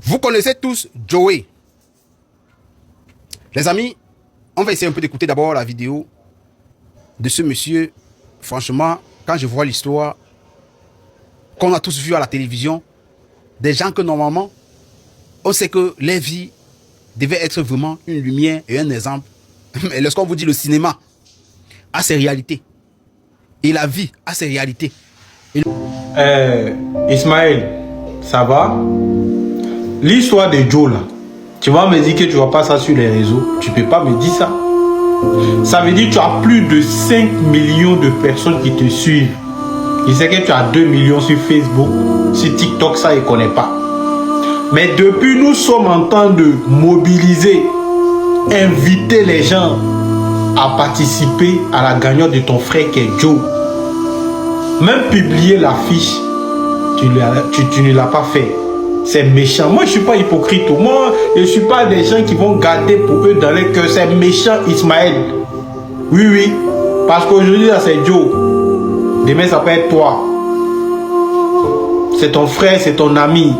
Vous connaissez tous Joey. Les amis, on va essayer un peu d'écouter d'abord la vidéo de ce monsieur. Franchement, quand je vois l'histoire qu'on a tous vu à la télévision, des gens que normalement, on sait que les vies devaient être vraiment une lumière et un exemple. Mais lorsqu'on vous dit le cinéma a ses réalités et la vie a ses réalités. Ismaël, ça va? L'histoire de Joe là, tu vas me dire que tu vois pas ça sur les réseaux. Tu peux pas me dire ça. Ça veut dire que tu as plus de 5 millions de personnes qui te suivent. Il sait que tu as 2 millions sur Facebook, sur TikTok, ça il connaît pas. Mais depuis nous sommes en train de mobiliser, inviter les gens à participer à la gagnante de ton frère qui est Joe. Même publier l'affiche, tu ne l'as pas fait. C'est méchant. Moi, je ne suis pas hypocrite. Moi, je ne suis pas des gens qui vont garder pour eux dans les cœurs. C'est méchant, Ismaël. Oui, oui. Parce qu'aujourd'hui, là, c'est Joe. Demain, ça peut être toi. C'est ton frère, c'est ton ami.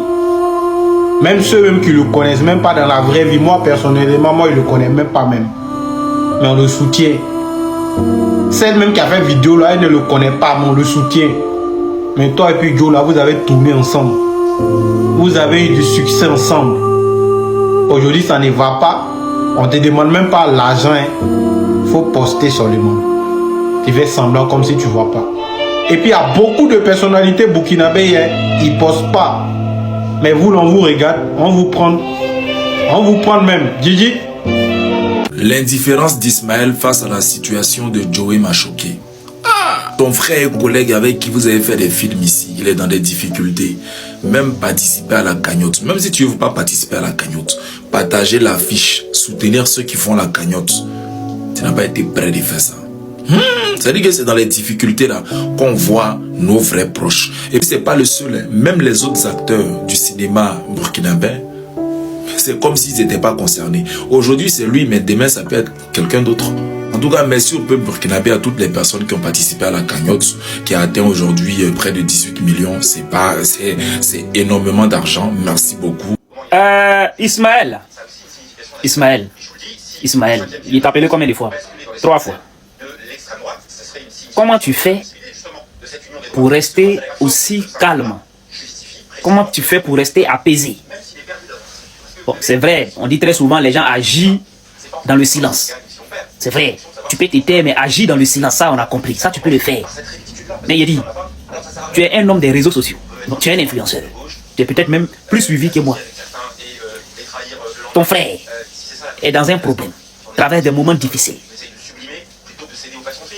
Même ceux même qui le connaissent, même pas dans la vraie vie. Moi, personnellement, moi, je le connais même pas même. Mais on le soutient. Celle même qui a fait vidéo là, elle ne le connaît pas, mais on le soutient. Mais toi et puis Joe là, vous avez tourné ensemble. Vous avez eu du succès ensemble. Aujourd'hui, ça ne va pas. On te demande même pas l'argent. Il faut poster seulement. Tu fais semblant comme si tu vois pas. Et puis, il y a beaucoup de personnalités burkinabées, ils ne postent pas. Mais vous, on vous regarde, on vous prend même. Gigi? L'indifférence d'Ismaël face à la situation de Joey m'a choqué. Ton frère et collègue avec qui vous avez fait des films ici, il est dans des difficultés. Même participer à la cagnotte. Même si tu ne veux pas participer à la cagnotte, partager l'affiche, soutenir ceux qui font la cagnotte. Tu n'as pas été prêt de faire ça. C'est-à-dire que c'est dans les difficultés là qu'on voit nos vrais proches. Et puis c'est pas le seul. Hein. Même les autres acteurs du cinéma burkinabé, c'est comme s'ils n'étaient pas concernés. Aujourd'hui c'est lui, mais demain ça peut être quelqu'un d'autre. En tout cas, merci au peuple burkinabé, à toutes les personnes qui ont participé à la cagnotte, qui a atteint aujourd'hui près de 18 millions. C'est énormément d'argent. Merci beaucoup. Ismaël, il t'a appelé combien de fois? 3 fois. Comment tu fais pour rester aussi calme? Comment tu fais pour rester apaisé? Bon, c'est vrai, on dit très souvent les gens agissent dans le silence. C'est vrai, tu peux t'éteindre mais agir dans le silence, ça on a compris, ça tu peux le faire. Mais il dit, tu es un homme des réseaux sociaux, donc tu es un influenceur. Tu es peut-être même plus suivi que moi. Ton frère est dans un problème, traverse des moments difficiles.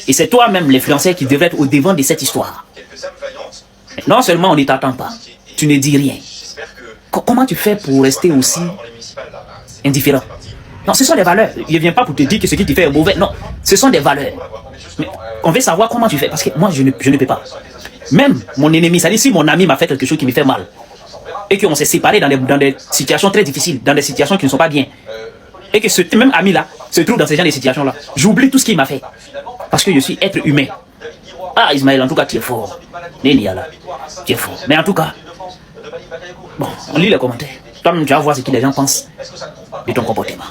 Et c'est toi-même l'influenceur qui devrait être au devant de cette histoire. Non seulement on ne t'attend pas, tu ne dis rien. Comment tu fais pour rester aussi indifférent? Non, ce sont des valeurs. Il ne vient pas pour te dire que ce qui te fait est mauvais. Non, ce sont des valeurs. Mais on veut savoir comment tu fais. Parce que moi, je ne peux pas. Même mon ennemi, c'est-à-dire si mon ami m'a fait quelque chose qui me fait mal, et qu'on s'est séparés dans des situations très difficiles, dans des situations qui ne sont pas bien, et que ce même ami-là se trouve dans ce genre de situations-là, j'oublie tout ce qu'il m'a fait. Parce que je suis être humain. Ah, Ismaël, en tout cas, tu es fort. Nélia, là, tu es fort. Mais en tout cas, bon, on lit les commentaires. Toi-même, tu vas voir ce que les gens pensent de ton comportement.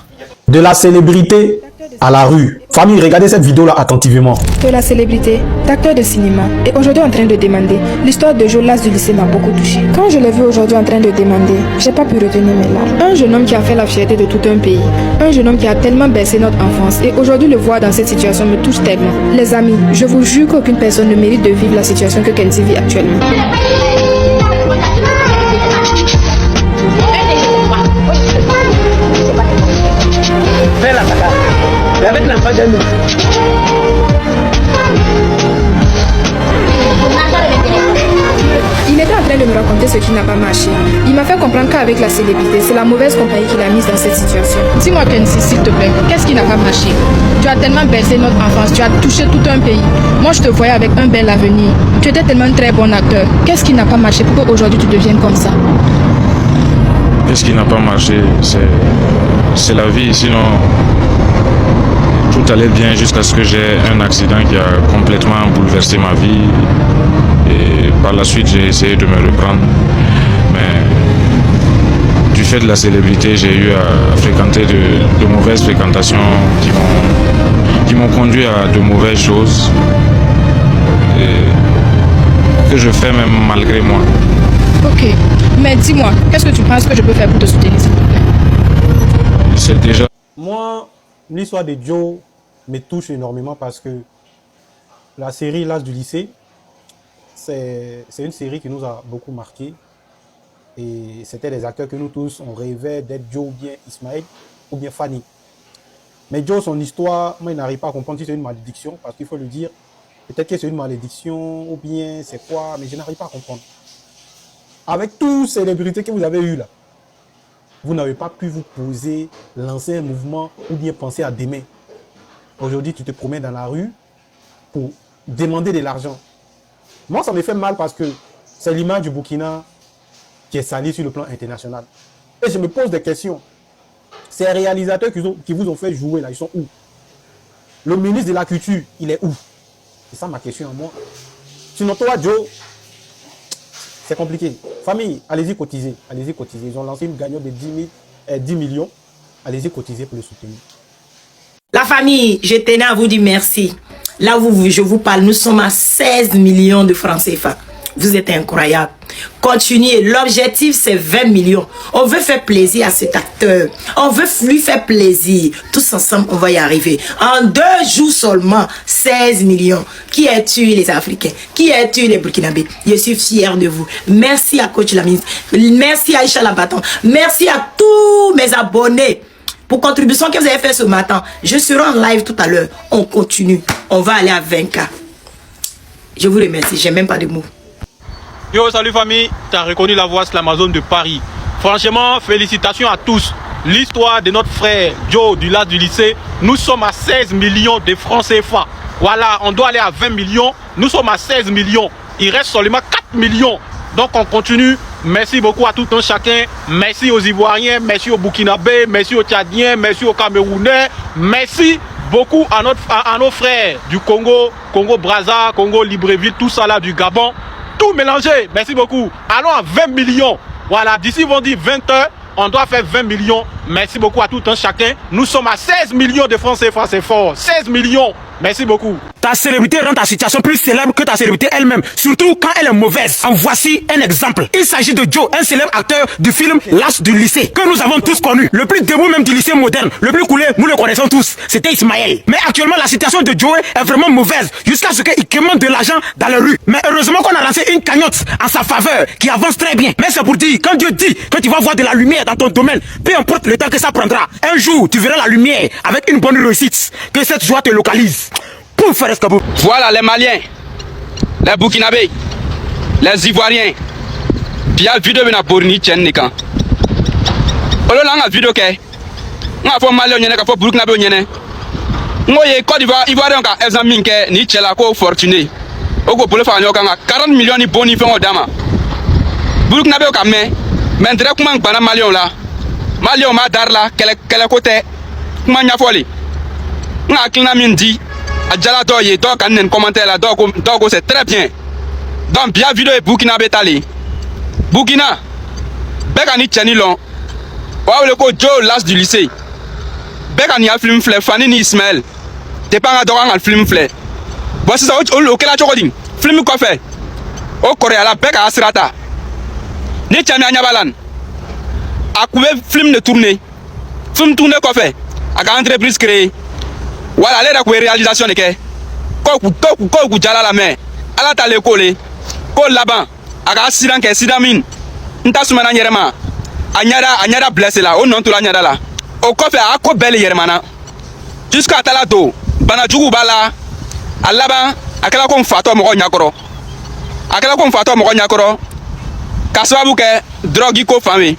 De la célébrité à la rue. Famille, regardez cette vidéo-là attentivement. De la célébrité, d'acteur de cinéma, et aujourd'hui en train de demander. L'histoire de Joe, l'as du lycée m'a beaucoup touché. Quand je l'ai vu aujourd'hui en train de demander, j'ai pas pu retenir mes larmes. Un jeune homme qui a fait la fierté de tout un pays. Un jeune homme qui a tellement bercé notre enfance. Et aujourd'hui le voir dans cette situation me touche tellement. Les amis, je vous jure qu'aucune personne ne mérite de vivre la situation que Kenzie vit actuellement. Il était en train de me raconter ce qui n'a pas marché. Il m'a fait comprendre qu'avec la célébrité, c'est la mauvaise compagnie qui l'a mise dans cette situation. Dis-moi Kenzie, s'il te plaît, qu'est-ce qui n'a pas marché? Tu as tellement bercé notre enfance, tu as touché tout un pays. Moi je te voyais avec un bel avenir. Tu étais tellement un très bon acteur. Qu'est-ce qui n'a pas marché pour qu'aujourd'hui tu deviennes comme ça? Qu'est-ce qui n'a pas marché? C'est la vie, sinon tout allait bien jusqu'à ce que j'ai un accident qui a complètement bouleversé ma vie. Et par la suite, j'ai essayé de me reprendre. Mais du fait de la célébrité, j'ai eu à fréquenter de mauvaises fréquentations qui m'ont conduit à de mauvaises choses et que je fais même malgré moi. Ok, mais dis-moi, qu'est-ce que tu penses que je peux faire pour te soutenir, s'il te plaît? C'est déjà... Moi, l'histoire de Joe me touche énormément parce que la série L'As du lycée, c'est une série qui nous a beaucoup marqué. Et c'était des acteurs que nous tous, on rêvait d'être Joe ou bien Ismaël ou bien Fanny. Mais Joe, son histoire, moi, il n'arrive pas à comprendre si c'est une malédiction, parce qu'il faut le dire. Peut-être que c'est une malédiction ou bien c'est quoi, mais je n'arrive pas à comprendre. Avec toutes ces célébrités que vous avez eues là, vous n'avez pas pu vous poser, lancer un mouvement ou bien penser à demain. Aujourd'hui, tu te promènes dans la rue pour demander de l'argent. Moi, ça me fait mal parce que c'est l'image du Burkina qui est sali sur le plan international. Et je me pose des questions. Ces réalisateurs qui vous ont fait jouer là, ils sont où? Le ministre de la Culture, il est où? C'est ça ma question à moi. Sinon, toi, Joe, c'est compliqué. Famille, allez-y cotiser. Allez-y cotiser. Ils ont lancé une cagnotte de 10 millions. Allez-y cotiser pour le soutenir. La famille, je tenais à vous dire merci. Là où je vous parle, nous sommes à 16 millions de francs CFA. Vous êtes incroyables. Continuez. L'objectif, c'est 20 millions. On veut faire plaisir à cet acteur. On veut lui faire plaisir. Tous ensemble, on va y arriver. En 2 jours seulement, 16 millions. Qui es-tu, les Africains? Qui es-tu, les Burkinabés? Je suis fier de vous. Merci à Coach Lamine. Merci à Aïcha Labaton. Merci à tous mes abonnés pour contribution que vous avez fait ce matin. Je serai en live tout à l'heure. On continue. On va aller à 20K. Je vous remercie. J'ai même pas de mots. Yo, salut famille, tu as reconnu la voix, c'est l'Amazon de Paris. Franchement, félicitations à tous. L'histoire de notre frère Joe du L'As du lycée, nous sommes à 16 millions de francs CFA. Voilà, on doit aller à 20 millions, nous sommes à 16 millions. Il reste seulement 4 millions. Donc on continue. Merci beaucoup à tout un chacun. Merci aux Ivoiriens, merci aux Burkinabés, merci aux Tchadiens, merci aux Camerounais. Merci beaucoup à nos frères du Congo, Congo-Brazza, Congo-Libreville, tout ça là, du Gabon. Tout mélangé, merci beaucoup. Allons à 20 millions. Voilà, d'ici vont dire 20 heures, on doit faire 20 millions. Merci beaucoup à tout un chacun. Nous sommes à 16 millions de francs CFA, c'est fort. 16 millions. Merci beaucoup. Ta célébrité rend ta situation plus célèbre que ta célébrité elle-même, surtout quand elle est mauvaise. En voici un exemple. Il s'agit de Joe, un célèbre acteur du film L'As du lycée, que nous avons tous connu. Le plus debout même du lycée moderne, le plus coulé, nous le connaissons tous. C'était Ismaël. Mais actuellement, la situation de Joe est vraiment mauvaise, jusqu'à ce qu'il commande de l'argent dans la rue. Mais heureusement qu'on a lancé une cagnotte en sa faveur, qui avance très bien. Mais c'est pour dire, quand Dieu dit que tu vas voir de la lumière dans ton domaine, peu importe le temps que ça prendra, un jour, tu verras la lumière avec une bonne réussite. Que cette joie te localise. Voilà les Maliens, les Burkinabés, les Ivoiriens. Puis il y a une vidéo de Bourni Tchennikan. On a une vidéo qui est. On a fait Malien, on a fait Burkinabé. On a fait Côte d'Ivoire, Ivoirien, on a examiné que ni Tchela ko fortuné. On a fait 40 millions de bons niveaux d'ama. Burkinabé on a mais directement on a Malien là. Malien on a dar là, quel côté? On a fait on a clina mindi. Adjala doye donc un commentaire là donc c'est très bien. Donc bien vidéo Burkina Betali. Burkina Bekani Tchanilon. Wa le ko Joe L'As du lycée. Bekani a film flé Fanny ni Ismaël. T'es pas adorant al film flé. Voici ça au kela chokoding. Film ko fait. Au Corée la Beka Asrata. Ni Tchami Anyabalan. A couvé film de tournée. Film tourné ko fait. A entreprise créée. Voilà, les réalisations de que quand jala la main, à la tale collé, quand là-bas, à accident que sidamine, n'ta soumana yerema, anyara blessé là, on non tout la nyada là, au coffre à quoi belle yermana, jusqu'à talato, banajugu bala, à là-bas, à quel qu'on fato mo nyakoro, à quel qu'on fato mo nyakoro, kaswabu que drogue ko famille,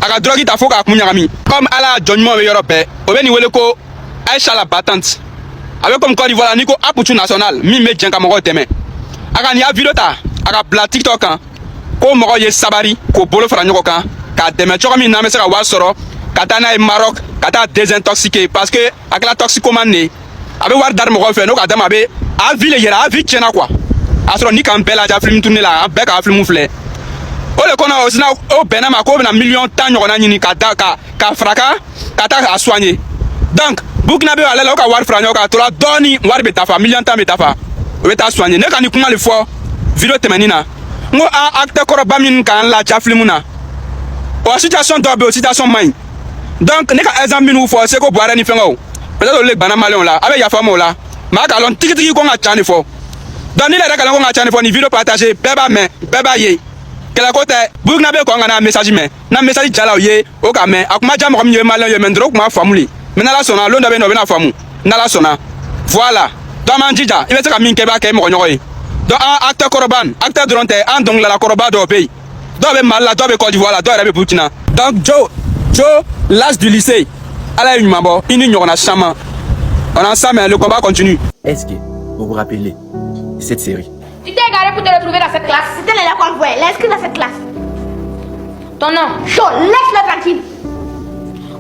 à la drogue ta faut qu'à munyami, comme à la John Mo Europe, au beni weleko. Aïcha la battante. Avec comme Côte d'Ivoire, Nico Aputu national, mi me djenka moko teme. Aka ni a vidéo ta, aka bla TikTok kan. Ko moko ye sabari, ko bolo fra nyoko kan. Ka teme choko mi na me sera wa soro. Ka ta na Maroc, ka ta désintoxiqué parce que avec la toxicomane ne. Abe war dar moko fe no ka dama be a ville yera a vie tiena quoi. Asro ni kan bela ja film tourner là, be ka film flé. le kono osina o benama ko na million tan nyona nyini ka fraka ka ta a soigner. Donc Burkinabé ala la ka war franyo ka tola doni war betafa million tan betafa. O beta soigner. Ne ka ni kuma le fo vidéo temenina. Ngo a acte koroba min kan la chaflimuna. O situation dobe o situation main. Donc ne ka exemple min ou fo se ko boire ni fengo. Peut-être le bana malon là avec ya famo là. Ma ka lon tiki ko nga chani fo. Donc ni le ka ko nga chani fo ni vidéo partager beba mais beba ye. Kela côté Burkinabé ko nga na message mais na message jala ye o ka mais akuma jam ko mi malon ye mendro kuma famuli. Mais na la sona lo ndabe no be na famu. Na la sona. Voilà. Donc man dija, il veut se ka min keba ke mo nyoy. Donc acteur Koroban, acteur Dronte, en donc la Koroba do pays. Donc be mal la do be Côte d'Ivoire la do be Burkina. Donc Joe, l'âge du lycée. Ala une mambo, une union on a chama. On a ça mais le combat continue. Est-ce que vous vous rappelez de cette série? Tu t'es égaré pour te retrouver dans cette classe. C'était là qu'on voit, l'inscrit dans cette classe. Ton nom, Joe, laisse-le tranquille.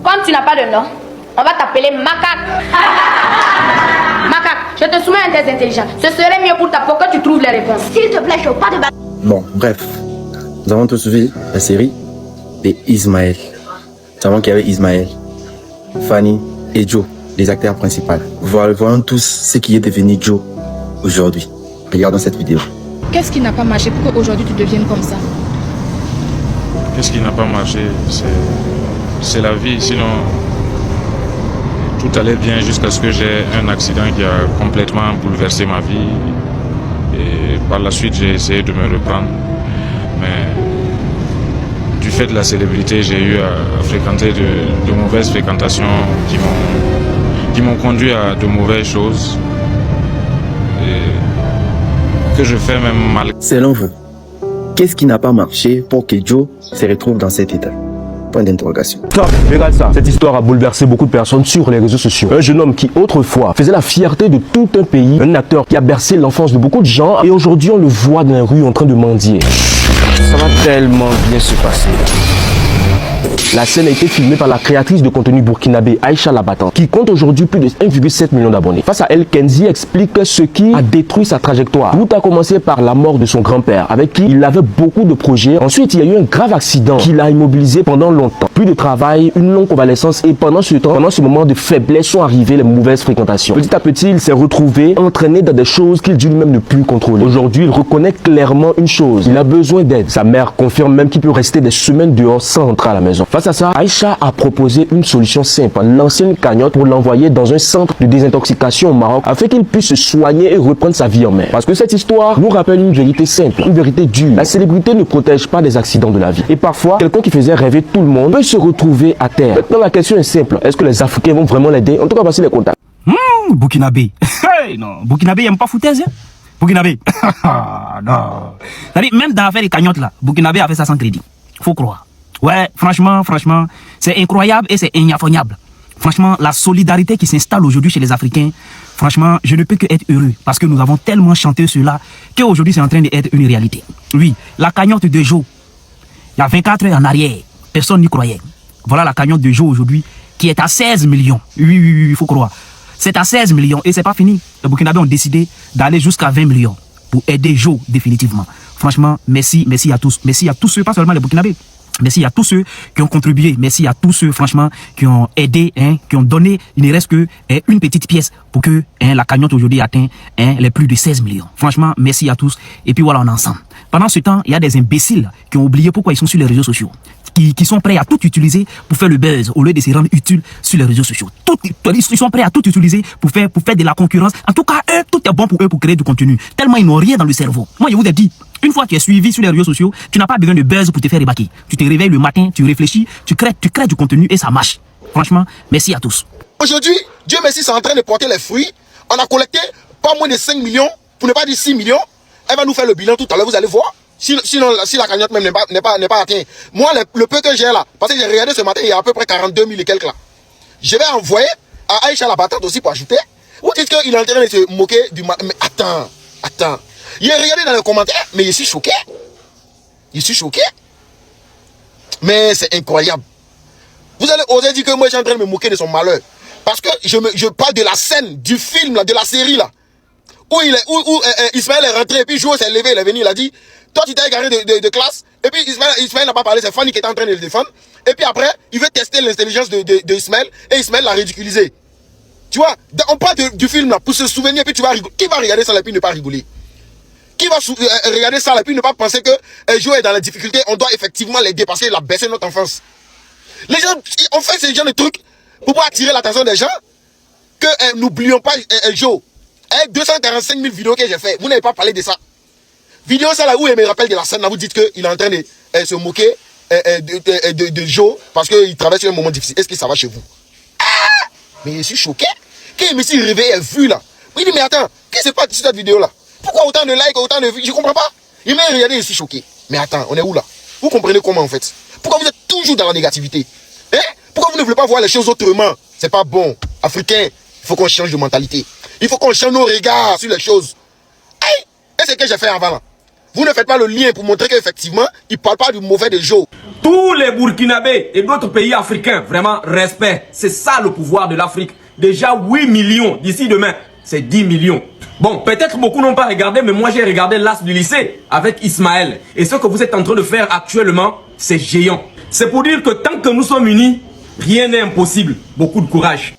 Comme tu n'as pas de nom, on va t'appeler Macaque. Macaque, je te soumets un test intelligent. Ce serait mieux pour ta peau que tu trouves les réponses. S'il te plaît, Joe, pas de bagarre. Bon, bref. Nous avons tous vu la série de Ismaël. Nous savons qu'il y avait Ismaël, Fanny et Joe, les acteurs principaux. Voyons tous ce qui est devenu Joe aujourd'hui. Regardons cette vidéo. Qu'est-ce qui n'a pas marché pour qu'aujourd'hui tu deviennes comme ça? Qu'est-ce qui n'a pas marché? C'est la vie, sinon tout allait bien jusqu'à ce que j'ai un accident qui a complètement bouleversé ma vie. Et par la suite, j'ai essayé de me reprendre. Mais du fait de la célébrité, j'ai eu à fréquenter de mauvaises fréquentations qui m'ont conduit à de mauvaises choses. Et que je fais même mal. Selon vous, qu'est-ce qui n'a pas marché pour que Joe se retrouve dans cet état? Point d'interrogation. Top, regarde ça. Cette histoire a bouleversé beaucoup de personnes sur les réseaux sociaux. Un jeune homme qui autrefois faisait la fierté de tout un pays, un acteur qui a bercé l'enfance de beaucoup de gens, et aujourd'hui on le voit dans la rue en train de mendier. Ça va tellement bien se passer. La scène a été filmée par la créatrice de contenu burkinabé Aïcha Labatan, qui compte aujourd'hui plus de 1,7 million d'abonnés. Face à elle, Kenzie explique ce qui a détruit sa trajectoire. Tout a commencé par la mort de son grand-père, avec qui il avait beaucoup de projets. Ensuite, il y a eu un grave accident qui l'a immobilisé pendant longtemps. Plus de travail, une longue convalescence, et pendant ce moment de faiblesse sont arrivées les mauvaises fréquentations. Petit à petit, il s'est retrouvé entraîné dans des choses qu'il dit lui-même ne plus contrôler. Aujourd'hui, il reconnaît clairement une chose, il a besoin d'aide. Sa mère confirme même qu'il peut rester des semaines dehors sans rentrer à la maison. Face à ça, Aïcha a proposé une solution simple, lancer une cagnotte pour l'envoyer dans un centre de désintoxication au Maroc afin qu'il puisse se soigner et reprendre sa vie en main. Parce que cette histoire nous rappelle une vérité simple, une vérité dure. La célébrité ne protège pas des accidents de la vie. Et parfois, quelqu'un qui faisait rêver tout le monde peut se retrouver à terre. Maintenant, la question est simple. Est-ce que les Africains vont vraiment l'aider? En tout cas, voici les contacts. Burkinabé. Hey, non, Burkinabé, il n'aime pas foutaise, hein? Burkinabé. Non. Même dans l'affaire des cagnottes, là, Burkinabé a fait ça sans crédit. Faut croire. Ouais, franchement, c'est incroyable et c'est ignoble. Franchement, la solidarité qui s'installe aujourd'hui chez les Africains, franchement, je ne peux que être heureux parce que nous avons tellement chanté cela qu'aujourd'hui c'est en train d'être une réalité. Oui, la cagnotte de Joe, il y a 24 heures en arrière, personne n'y croyait. Voilà la cagnotte de Joe aujourd'hui qui est à 16 millions. Oui, il faut croire. C'est à 16 millions et c'est pas fini. Les Burkinabés ont décidé d'aller jusqu'à 20 millions pour aider Joe définitivement. Franchement, merci à tous. Merci à tous ceux, pas seulement les Burkinabés. Merci à tous ceux qui ont contribué. Merci à tous ceux, franchement, qui ont aidé, qui ont donné, il ne reste que une petite pièce pour que la cagnotte aujourd'hui atteigne les plus de 16 millions. Franchement, merci à tous. Et puis voilà, on est ensemble. Pendant ce temps, il y a des imbéciles qui ont oublié pourquoi ils sont sur les réseaux sociaux. Qui sont prêts à tout utiliser pour faire le buzz au lieu de se rendre utiles sur les réseaux sociaux. Ils sont prêts à tout utiliser pour faire de la concurrence. En tout cas, tout est bon pour eux pour créer du contenu. Tellement ils n'ont rien dans le cerveau. Moi, je vous ai dit, une fois que tu es suivi sur les réseaux sociaux, tu n'as pas besoin de buzz pour te faire remarquer. Tu te réveilles le matin, tu réfléchis, tu crées du contenu et ça marche. Franchement, merci à tous. Aujourd'hui, Dieu merci, c'est en train de porter les fruits. On a collecté pas moins de 5 millions, pour ne pas dire 6 millions. Elle va nous faire le bilan tout à l'heure, vous allez voir. Sinon, si la cagnotte même n'est pas atteinte. Moi, le peu que j'ai là, parce que j'ai regardé ce matin, il y a à peu près 42 000 et quelques là. Je vais envoyer à Aïcha Labatan aussi pour ajouter. Vous dites qu'il est en train de se moquer du... Mais attends. Il a regardé dans les commentaires, mais je suis choqué. Mais c'est incroyable. Vous allez oser dire que moi, je suis en train de me moquer de son malheur. Parce que je parle de la scène, du film, là, de la série, là. Où Ismaël est rentré, et puis Joe s'est levé, il est venu, il a dit, toi tu t'es égaré de classe, et Et puis Ismaël n'a pas parlé, c'est Fanny qui était en train de le défendre. Et puis après, il veut tester l'intelligence de Ismaël. Et Ismaël l'a ridiculisé. Tu vois, on parle du film là, pour se souvenir, et puis tu vas rigoler. Qui va regarder ça et puis ne pas rigoler? Qui va regarder ça et puis ne pas penser que Joe est dans la difficulté, on doit effectivement l'aider parce qu'il a baissé notre enfance. Les gens, on fait ce genre de trucs pour pouvoir attirer l'attention des gens, que n'oublions pas Joe. 245 000 vidéos que j'ai fait, vous n'avez pas parlé de ça. Vidéo ça là où il me rappelle de la scène là, vous dites qu'il est en train de se moquer de Joe parce qu'il traverse un moment difficile. Est-ce que ça va chez vous? Mais je suis choqué. Quand il me s'est réveillé et vu là, il dit mais attends, qu'est-ce qui se passe sur cette vidéo là? Pourquoi autant de likes, autant de vues? Je comprends pas. Il m'a regardé et je suis choqué. Mais attends, on est où là? Vous comprenez comment en fait? Pourquoi vous êtes toujours dans la négativité? Hein? Pourquoi vous ne voulez pas voir les choses autrement? C'est pas bon. Africain, il faut qu'on change de mentalité. Il faut qu'on change nos regards sur les choses. Hey! Et c'est ce que j'ai fait avant là. Vous ne faites pas le lien pour montrer qu'effectivement, il ne parle pas du mauvais de Joe. Tous les Burkinabés et d'autres pays africains, vraiment, respect. C'est ça le pouvoir de l'Afrique. Déjà 8 millions, d'ici demain, c'est 10 millions. Bon, peut-être beaucoup n'ont pas regardé, mais moi j'ai regardé l'As du lycée avec Ismaël. Et ce que vous êtes en train de faire actuellement, c'est géant. C'est pour dire que tant que nous sommes unis, rien n'est impossible. Beaucoup de courage.